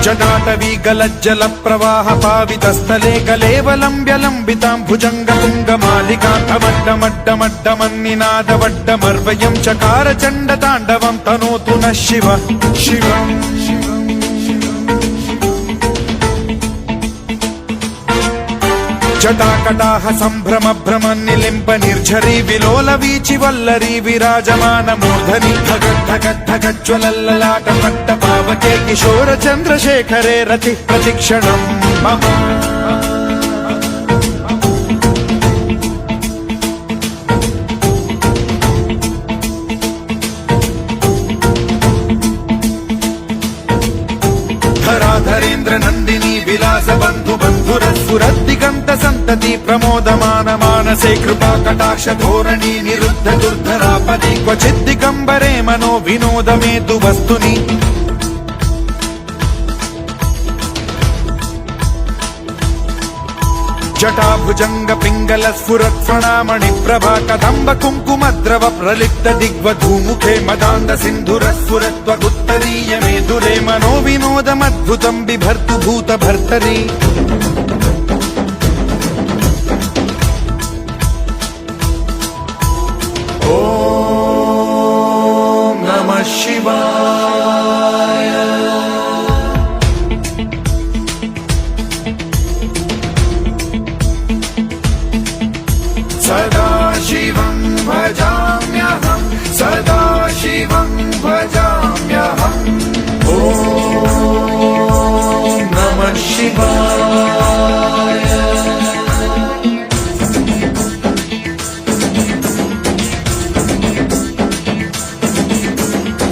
जटाटवी गलज्जल प्रवाह पावितस्थले कलेवलम्ब्य लम्बितां भुजङ्गतुङ्गमालिकान्तमड्डमड्डमड्डमन्निनादवड्डमर्वयं चकार चण्डताण्डवं तनोतु नः शिव शिवम् जटाकटाह सम्भ्रम भ्रम निलिम्ब निर्झरी विलोल वीचि वल्लरी विराजमान मूर्धनि धगद्धगद्धगज्ज्वलल्ललाट पट्ट पावके किशोर चन्द्रशेखरे रति प्रतिक्षणम् मम धराधरेन्द्र नन्दिनी विलास बन्धु बन्धुरस्फुरद्दिगन्त सन्तति प्रमोदमान मानसे कृपा कटाक्ष धोरणी निरुद्ध दुर्धरापदि क्वचिद्दिगम्बरे मनो विनोदमेतु वस्तुनि जटाभुजंग पिंगल स्फुरत् प्रणामणि प्रभा कदम्ब कुङ्कुमद्रव प्रलिप्त दिग्वधूमुखे मदान्द सिन्धुर स्फुरत्वगुत्तरीय मेदुरे मनो विनोदमद्भुतं बिभर्तु भूत भर्तरि ॐ नमः शिवाय सदा शिवं भजाम्यहं सदा शिवं भजाम्यहम् ॐ नमः शिवाय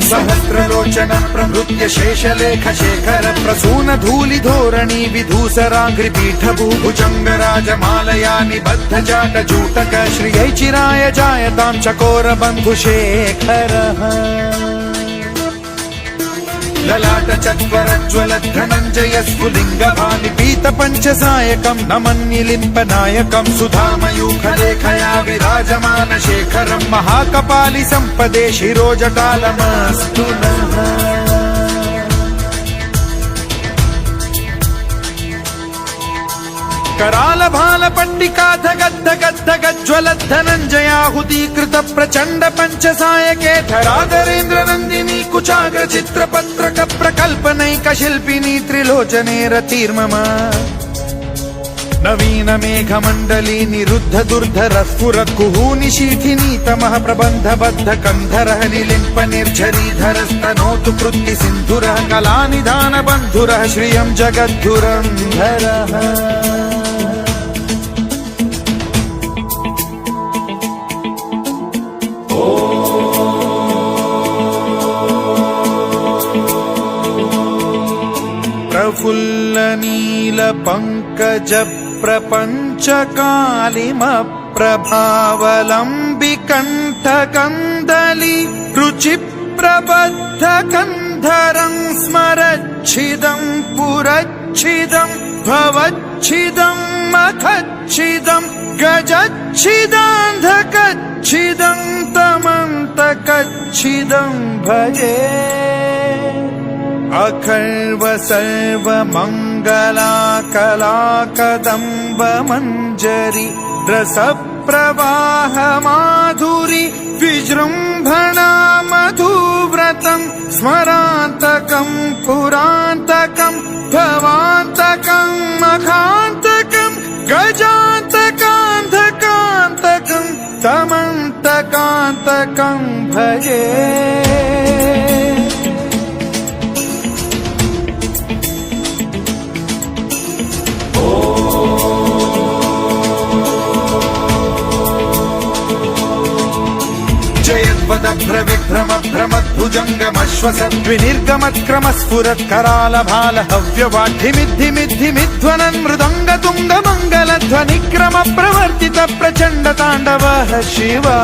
सहस्रलोचन प्रभृत्य शेषलेख शेखर प्रसून धूलि धोरणी विधूसराग्रि पीठ भूभुजंग राजमालया निबद्ध जाट जूटक श्रियै चिराय जायतां चकोर बन्धु शेखरः ललाट चत्वरज्वल धनञ्जय स्फुलिङ्ग भानि पीत पञ्चसायकं नमन्निलिम्प नायकं सुधामयूखलेखया विराजमान शेखरं महाकपालि सम्पदे शिरोजटालमस्तु नः कराल भाल पट्टिका धगद्ध गद्ध गज्ज्वलत् धनञ्जयाहुतीकृत प्रचण्ड पञ्चसायके धराधरेन्द्र नन्दिनी कुचाग्र चित्रपत्रक प्रकल्पनैक शिल्पिनी त्रिलोचने रतिर्मम नवीन मेघमण्डली निरुद्ध दुर्धर स्फुरत् कुहूनि शीठिनी तमः प्रबन्ध बद्ध कन्धरः निलिम्प निर्झरीधरस्तनोतु कृत्ति सिन्धुरः कलानिधान बन्धुरः श्रियं जगद्धुरन्धरः प्रफुल्ल नील पंकज प्रपंच कालिम प्रभावलंबि कंठ कंदली रुचि प्रबद्ध कंधरं स्मरच्छिदं पुरच्छिदं भवच्छिदं मखच्छिदं गजच्छिदान्धकच्छिदं तमन्तकच्छिदं भजे अखर्व सर्व मंगला कला कदम्ब मंजरी रस प्रवाह माधुरी विजृंभणा मधुव्रतं स्मरान्तकं पुरान्तकं भवान्तकं मखान्तकं गजान्तकान्धकान्तकं तमन्तकान्तकं भजे भ्रविभ्रम भ्रमद्भुजङ्गमश्वसद्विनिर्गमत्क्रम स्फुरत् कराल भाल हव्यवाढ्धिमिद्धिमिद्धिमिध्वनन् मृदङ्ग तुङ्ग मङ्गलध्वनिक्रम प्रवर्तित प्रचण्ड ताण्डवः शिवा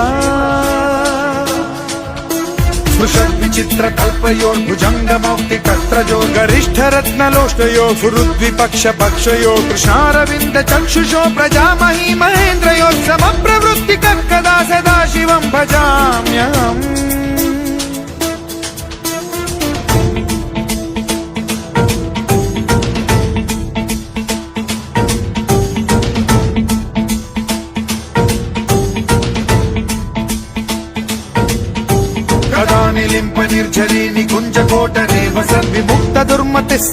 स्पृशद्विचित्र कल्पयोर्भुजङ्गमौक्ति कत्रजो गरिष्ठ रत्नलोष्टयो फुरुद्विपक्ष पक्षयो कृष्णारविन्द चक्षुषो प्रजामही महेन्द्रयो समप्रवृत्ति कदा सदा शिवं भजाम्यहम् నిలింప నిర్ఝరీ నికుంజ కోట రేవ సద్విముక్త దుర్మతి